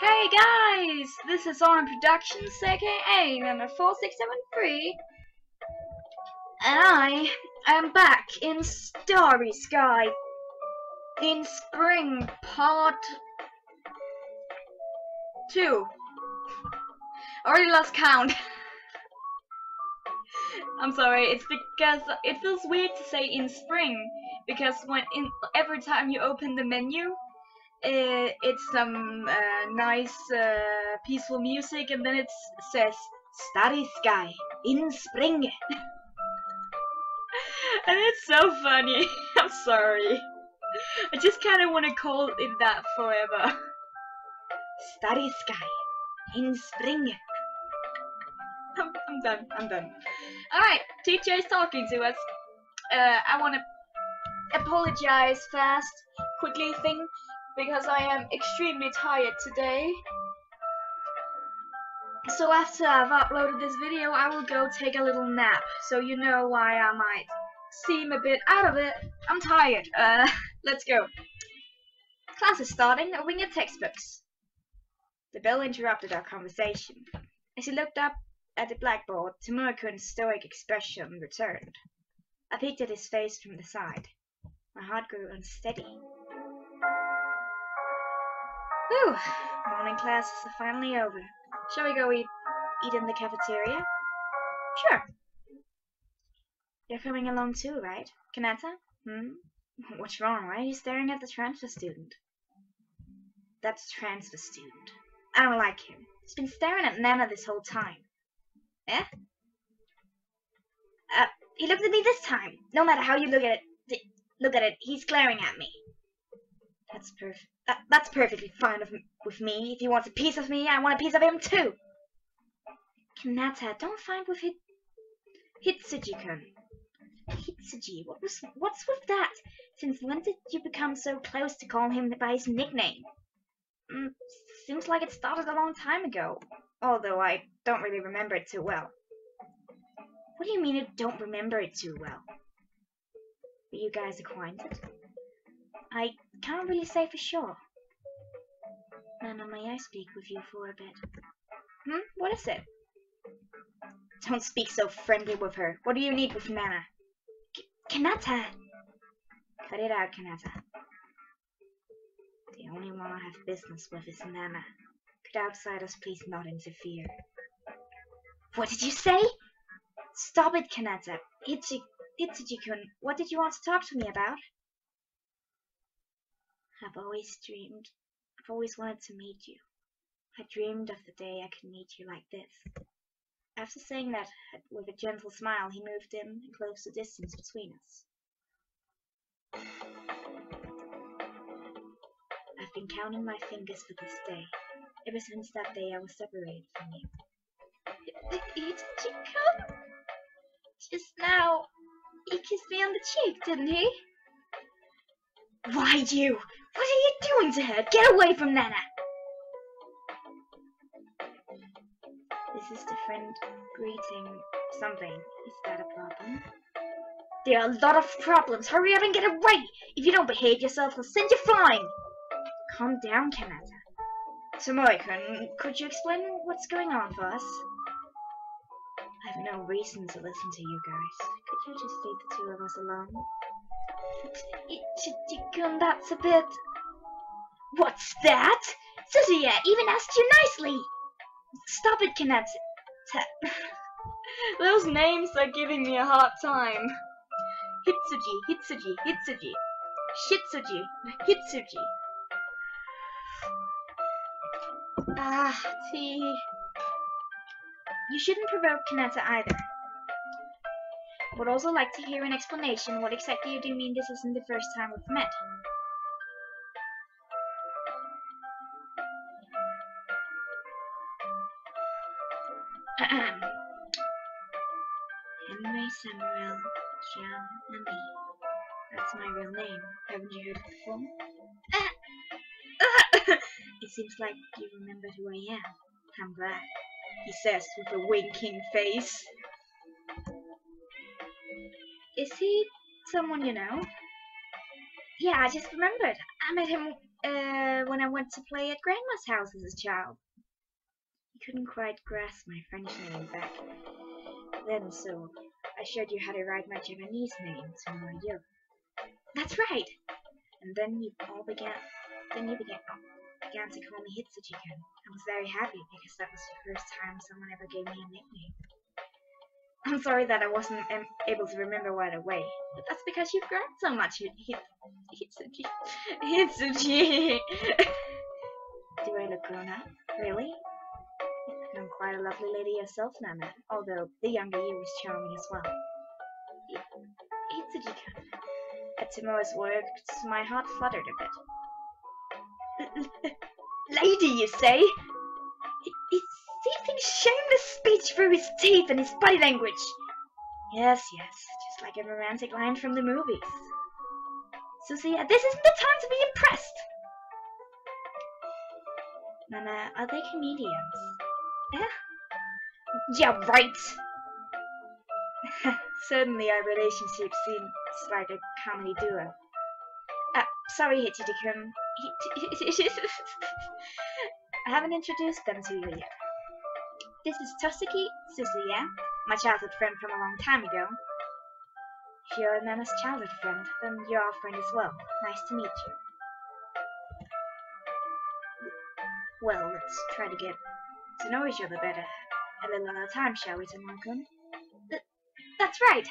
Hey guys, this is On Productions, aka number 4673, and I am back in Starry Sky in Spring Part 2. Already lost count. I'm sorry, it's because it feels weird to say in spring, because every time you open the menu, it's some nice peaceful music, and then it says Starry Sky in spring. And it's so funny. I'm sorry. I just kind of want to call it that forever. Starry Sky in spring. I'm done. Alright, teacher is talking to us. I want to apologize quickly thing, because I am extremely tired today. So after I've uploaded this video, I will go take a little nap, so you know why I might seem a bit out of it. I'm tired. Let's go. Class is starting. Open your textbooks. The bell interrupted our conversation. As he looked up at the blackboard, Tomura-kun's stoic expression returned. I peeked at his face from the side. My heart grew unsteady. Whew! Morning classes are finally over. Shall we go eat in the cafeteria? Sure. You're coming along too, right? Kanata? What's wrong? Why are you staring at the transfer student? That's a transfer student. I don't like him. He's been staring at Nana this whole time. Eh? He looked at me this time. No matter how you look at it, he's glaring at me. That's perfectly fine with me. If he wants a piece of me, I want a piece of him too. Kanata, don't fight with Hitsuji-kun. Hitsuji, what's with that? Since when did you become so close to calling him by his nickname? Seems like it started a long time ago, although I don't really remember it too well. What do you mean you don't remember it too well? Were you guys acquainted? I can't really say for sure. Nana, may I speak with you for a bit? What is it? Don't speak so friendly with her. What do you need with Nana? Kanata! Cut it out, Kanata. The only one I have business with is Nana. Could outsiders please not interfere? What did you say? Stop it, Kanata. Hitsuji-kun, what did you want to talk to me about? I've always wanted to meet you. I dreamed of the day I could meet you like this. After saying that, with a gentle smile, he moved in and closed the distance between us. I've been counting my fingers for this day. Ever since that day I was separated from you. Hitsuji-kun? Just now, he kissed me on the cheek, didn't he? Why you? What are you doing to her? Get away from Nana! This is the friend greeting something. Is that a problem? There are a lot of problems. Hurry up and get away! If you don't behave yourself, I'll send you flying! Calm down, Kanata. Tomura-kun, could you explain what's going on for us? I have no reason to listen to you guys. Could you just leave the two of us alone? Hitsuji-kun, that's a bit... What's that? Suzuya even asked you nicely! Stop it, Kanata. Those names are giving me a hard time. Hitsuji. Shitsuji. Hitsuji. Tea. You shouldn't provoke Kanata either. Would also like to hear an explanation. What exactly do you mean this isn't the first time we've met? Henry Samuel Jian Nami. That's my real name. Haven't you heard it before? It seems like you remember who I am. I'm glad, he says with a winking face. Is he someone you know? Yeah, I just remembered. I met him when I went to play at Grandma's house as a child. He couldn't quite grasp my French name back then, so I showed you how to write my Japanese name to know you. That's right! And then you began to call me Hitsuji-kun. I was very happy because that was the first time someone ever gave me a nickname. I'm sorry that I wasn't able to remember right away, but that's because you've grown so much, Hitsuji. Hitsuji! Do I look grown up? Really? You've become quite a lovely lady yourself, Nana, although the younger you is charming as well. Hitsuji-kun. At Tomoe's words, my heart fluttered a bit. Lady, you say? He's seizing shameless speech through his teeth and his body language. Yes, just like a romantic line from the movies. Suzuya, this isn't the time to be impressed. Nana, are they comedians? Yeah, right. Certainly our relationship seems like a comedy duo. Sorry, Hitsuji-kun. I haven't introduced them to you yet. This is Tosuki Suzuya, my childhood friend from a long time ago. If you're Nana's childhood friend, then you're our friend as well. Nice to meet you. Well, let's try to get to know each other better. A little at a time, shall we, Tomoe-kun? That's right!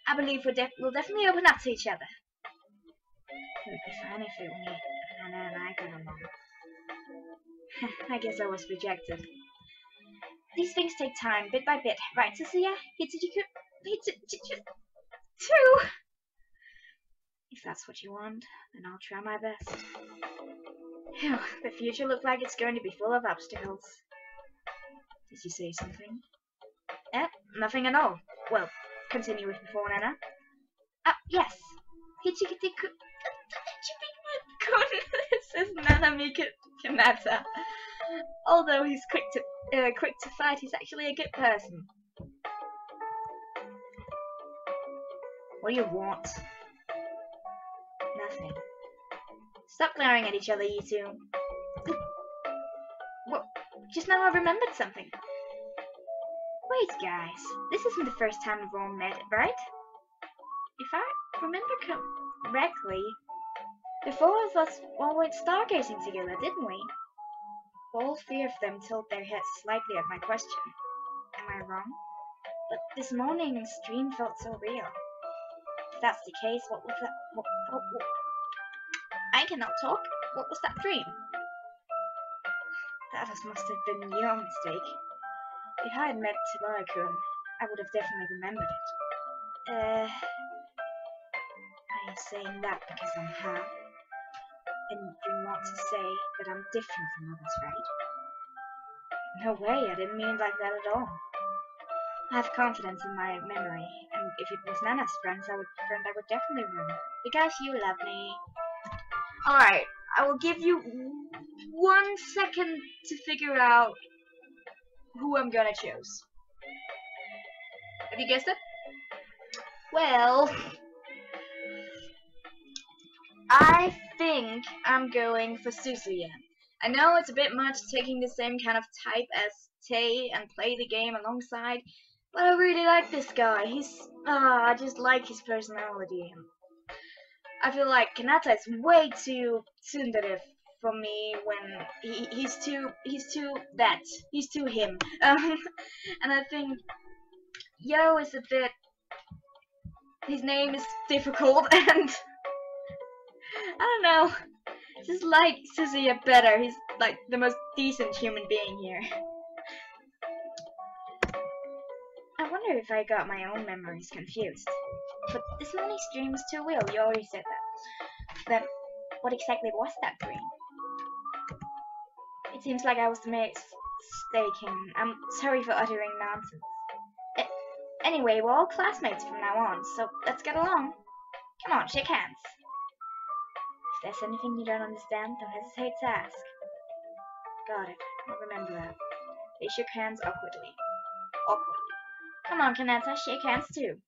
I believe we'll definitely open up to each other. It would be fine if Nana and I got along. I guess I was rejected. These things take time, bit by bit, right, Suzuya? Hitsuji-kun too! If that's what you want, then I'll try my best. Phew, the future looks like it's going to be full of obstacles. Did you say something? Nothing at all. Well, continue with before, Nana. Yes. Hitsuji-kun. Says Nanami Kanata. Although he's quick to fight, he's actually a good person. What do you want? Nothing. Stop glaring at each other, you two. Well, just now I remembered something. Wait, guys. This isn't the first time we've all met, right? If I remember correctly, the four of us all went stargazing together, didn't we? All three of them tilted their heads slightly at my question. Am I wrong? But this morning's dream felt so real. If that's the case, what was that? What? I cannot talk. What was that dream? That must have been your mistake. If I had met Tomoe-kun, I would have definitely remembered it. Are you saying that because I'm half? And you want to say that I'm different from others, right? No way, I didn't mean it like that at all. I have confidence in my memory, and if it was Nana's friend, I would definitely remember. Because you love me. Alright, I will give you 1 second to figure out who I'm gonna choose. Have you guessed it? Well, I think I'm going for Suzuya. I know it's a bit much taking the same kind of type as Tay and play the game alongside, but I really like this guy. I just like his personality. I feel like Kanata is way too tsundere for me when he's too him. And I think Yo is a bit, his name is difficult and I don't know. Just like Suzuya better. He's like the most decent human being here. I wonder if I got my own memories confused. But this morning's dream was too real. You already said that. Then, what exactly was that dream? It seems like I was mistaken. I'm sorry for uttering nonsense. Anyway, we're all classmates from now on, so let's get along. Come on, shake hands. If there's anything you don't understand, don't hesitate to ask. Got it. I'll remember that. They shook hands awkwardly. Come on, Kanata, shake hands too.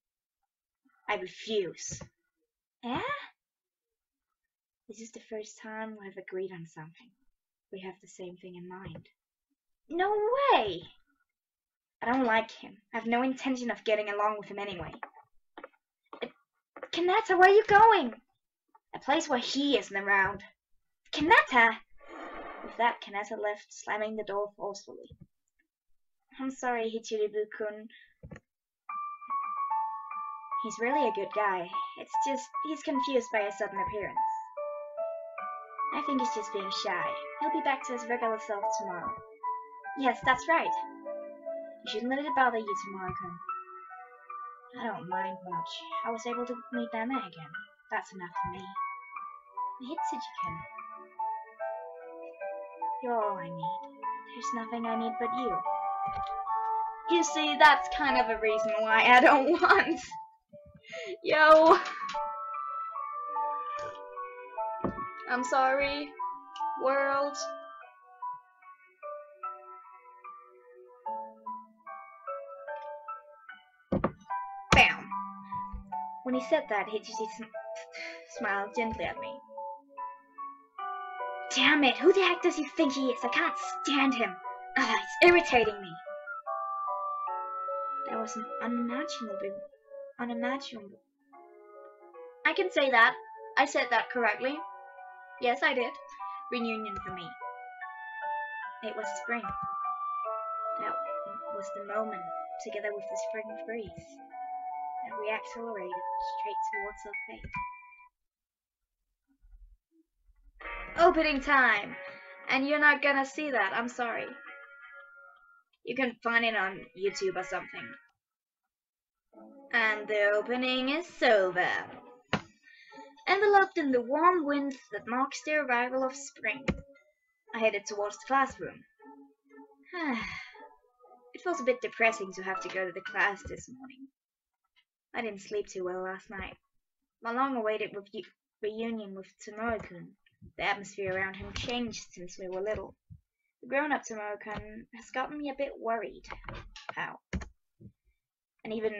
I refuse. Eh? This is the first time we've agreed on something. We have the same thing in mind. No way! I don't like him. I have no intention of getting along with him anyway. Kanata, where are you going? A place where he isn't around. Kanata! With that, Kanata left, slamming the door forcefully. I'm sorry, Hichiribu-kun. He's really a good guy. It's just, he's confused by his sudden appearance. I think he's just being shy. He'll be back to his regular self tomorrow. Yes, that's right. You shouldn't let it bother you tomorrow-kun. I don't mind much. I was able to meet Nana again. That's enough for me. Hitsuji-kun. You're all I need. There's nothing I need but you. You see, that's kind of a reason why I don't want... Yo! I'm sorry, world. Bam! When he said that, Hichiji smiled gently at me. Damn it, who the heck does he think he is? I can't stand him. Ah, it's irritating me. That was unimaginable. I can say that. I said that correctly. Yes, I did. Reunion for me. It was spring. That was the moment, together with the spring breeze, that we accelerated straight towards our fate. Opening time! And you're not gonna see that, I'm sorry. You can find it on YouTube or something. And the opening is over. Enveloped in the warm wind that marks the arrival of spring, I headed towards the classroom. It was a bit depressing to have to go to the class this morning. I didn't sleep too well last night. My long-awaited reunion with Tomoko-kun, the atmosphere around him changed since we were little. The grown-up Tomoko-kun has gotten me a bit worried. How? And even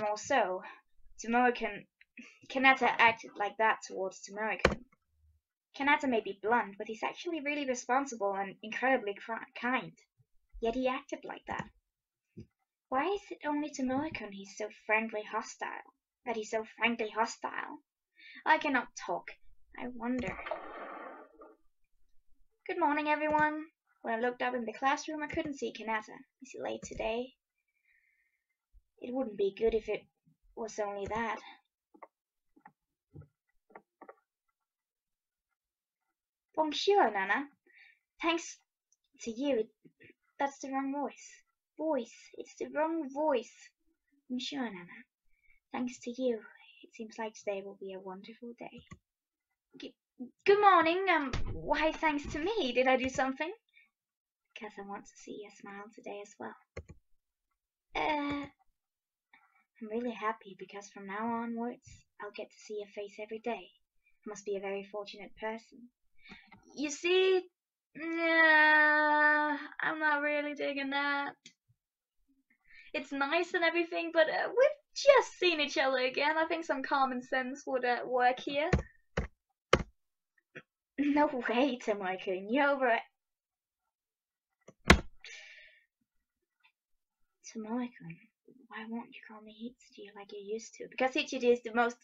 more so, Tomoko-kun, Kanata acted like that towards Tomoko-kun. Kanata may be blunt, but he's actually really responsible and incredibly kind. Yet he acted like that. Why is it only Tomoko-kun he's so frankly hostile? I cannot talk. I wonder. Good morning, everyone. When I looked up in the classroom, I couldn't see Kanata. Is he late today? It wouldn't be good if it was only that. Bonjour, Nana. Thanks to you. That's the wrong voice. It's the wrong voice. Bonjour, Nana. Thanks to you. It seems like today will be a wonderful day. Good morning. Why thanks to me? Did I do something? Because I want to see your smile today as well. I'm really happy because from now onwards, I'll get to see your face every day. I must be a very fortunate person. You see, I'm not really digging that. It's nice and everything, but we've just seen each other again. I think some common sense would work here. No way, Tomoko-kun. You're over it. Tomoko-kun, why won't you call me Hitsuji like you used to? Because Hitsuji is the most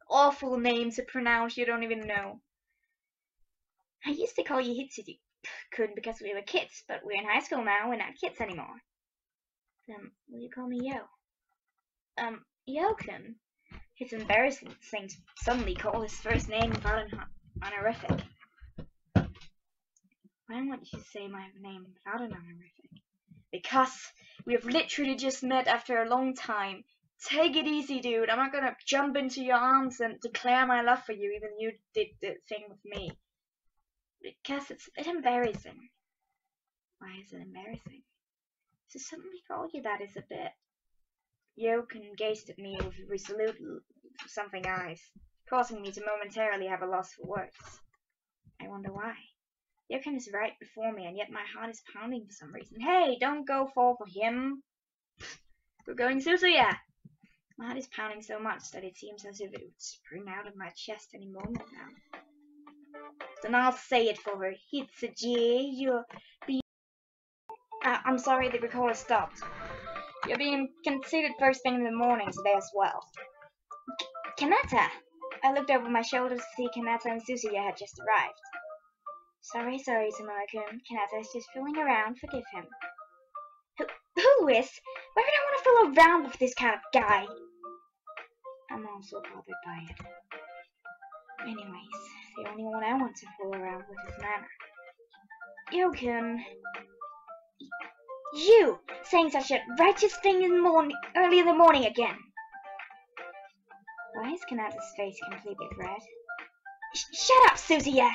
awful name to pronounce, you don't even know. I used to call you Hitsuji-kun because we were kids, but we're in high school now, we're not kids anymore. Then, will you call me Yo? Yo-kun? It's embarrassing to suddenly call his first name without an honorific. Why won't you say my name without an honorific? Because we have literally just met after a long time. Take it easy, dude. I'm not gonna jump into your arms and declare my love for you, even you did the thing with me. Because it's a bit embarrassing. Why is it embarrassing? To suddenly call you that is a bit... Yo-kun gazed at me with resolute something eyes, causing me to momentarily have a loss for words. I wonder why. Yo-kun is right before me, and yet my heart is pounding for some reason. Hey, don't go fall for him. We're going Suzuya. My heart is pounding so much that it seems as if it would spring out of my chest any moment now. Then I'll say it for her. Hitsuji, you're being... I'm sorry, the recorder stopped. You're being considered first thing in the morning today as well. Kanata! I looked over my shoulder to see Kanata and Suzuya had just arrived. Sorry, Tamura-kun. Kanata is just fooling around. Forgive him. Who is? Why would I want to fool around with this kind of guy? I'm also bothered by it. Anyways, the only one I want to fool around with is Nana. Yokun. You! Saying such a righteous thing in the morning, early in the morning again. Why is Kanata's face completely red? Shut up, Suzuya!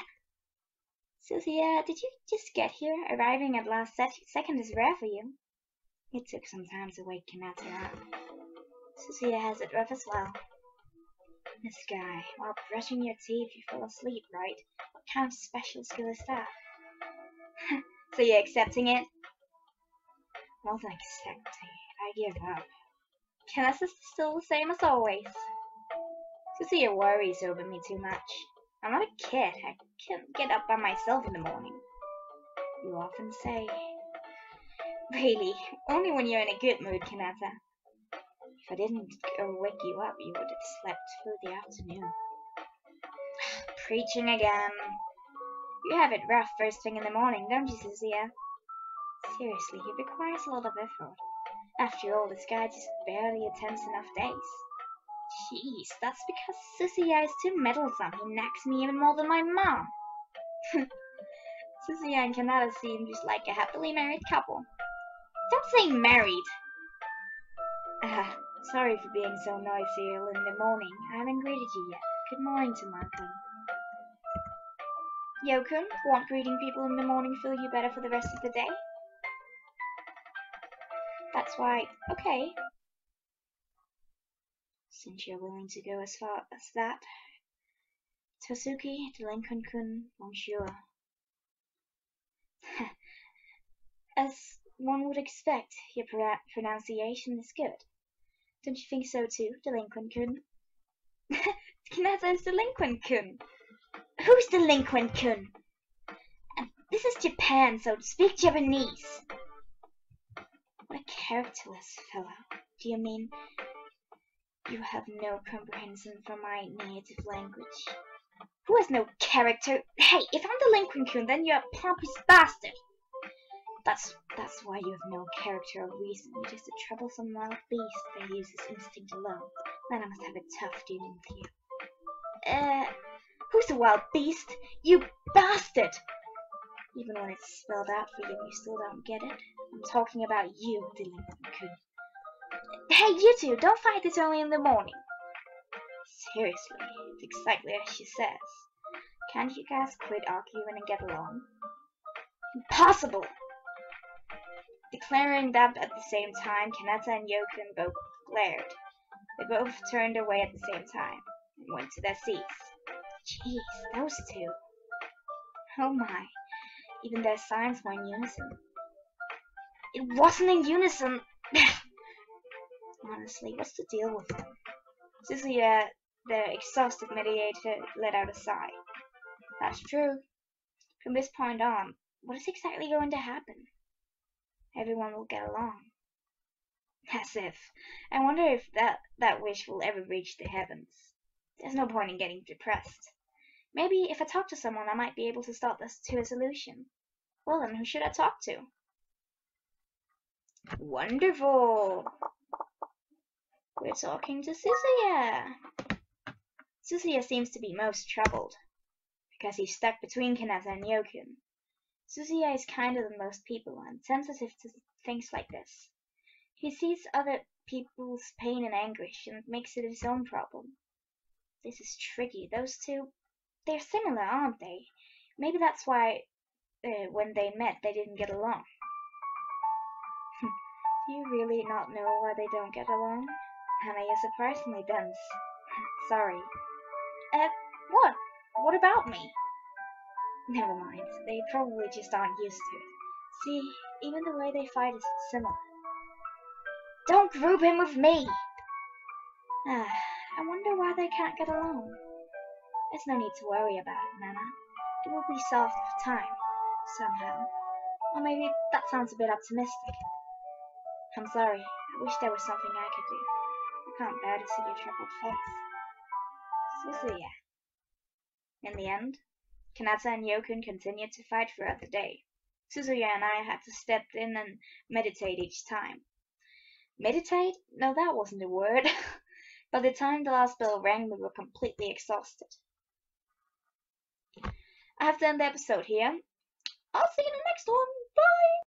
Suzuya, did you just get here? Arriving at last second is rare for you. It took some time to wake Kanata up. Suzuya has it rough as well. This guy, while brushing your teeth, you fell asleep, right? What kind of special skill is that? So you're accepting it? More than accepting, I give up. Kanata's still the same as always. Suzuya worries over me too much. I'm not a kid. I can't get up by myself in the morning. You often say. Really, only when you're in a good mood, Kanata. If I didn't wake you up, you would have slept through the afternoon. Preaching again. You have it rough first thing in the morning, don't you, Suzuya? Seriously, he requires a lot of effort. After all, this guy just barely attends enough days. Jeez, that's because Suzuya is too meddlesome. He nags me even more than my mom. Suzuya and Kanata seem just like a happily married couple. Don't say married! Sorry for being so noisy early in the morning. I haven't greeted you yet. Good morning, Tamura-kun. Yokun, won't greeting people in the morning feel you better for the rest of the day? That's why, okay. Since you're willing to go as far as that. Tosuke, Delinquent-kun, bonjour. As one would expect, your pronunciation is good. Don't you think so too, Delinquent-kun? Kanata is Delinquent-kun. Who's Delinquent-kun? This is Japan, so speak Japanese. What a characterless fellow. Do you mean you have no comprehension for my native language? Who has no character? Hey, if I'm Delinquent-kun, then you're a pompous bastard. That's why you have no character or reason. You're just a troublesome wild beast that uses instinct alone. Then I must have it tough dealing with you. Who's a wild beast? You bastard! Even when it's spelled out for you, you still don't get it. I'm talking about you, Delinquent-kun. Hey, you two, don't fight this early in the morning. Seriously, it's exactly as she says. Can't you guys quit arguing and get along? Impossible! Declaring that at the same time, Kanata and Yokun both glared. They both turned away at the same time and went to their seats. Jeez, those two. Oh my, even their signs were in unison. It wasn't in unison! Honestly, what's the deal with them? Suzuya, the exhausted mediator, let out a sigh. That's true. From this point on, what is exactly going to happen? Everyone will get along. As if. I wonder if that wish will ever reach the heavens. There's no point in getting depressed. Maybe if I talk to someone, I might be able to start this to a solution. Well then, who should I talk to? Wonderful! We're talking to Suzuya. Suzuya seems to be most troubled, because he's stuck between Kanata and Yokun. Suzuya is kinder than most people and sensitive to things like this. He sees other people's pain and anguish and makes it his own problem. This is tricky. Those two, they're similar, aren't they? Maybe that's why when they met they didn't get along. Do you really not know why they don't get along? Hana, you're surprisingly dense. Sorry. What? What about me? Never mind. They probably just aren't used to it. See, even the way they fight is similar. Don't group him with me! I wonder why they can't get along. There's no need to worry about it, Nana. It will be solved with time, somehow. Or maybe that sounds a bit optimistic. I'm sorry. I wish there was something I could do. I can't bear to see your troubled face. Suzuya. In the end, Kanata and Yokun continued to fight throughout the day. Suzuya and I had to step in and meditate each time. Meditate? No, that wasn't a word. By the time the last bell rang, we were completely exhausted. I have to end the episode here. I'll see you in the next one. Bye!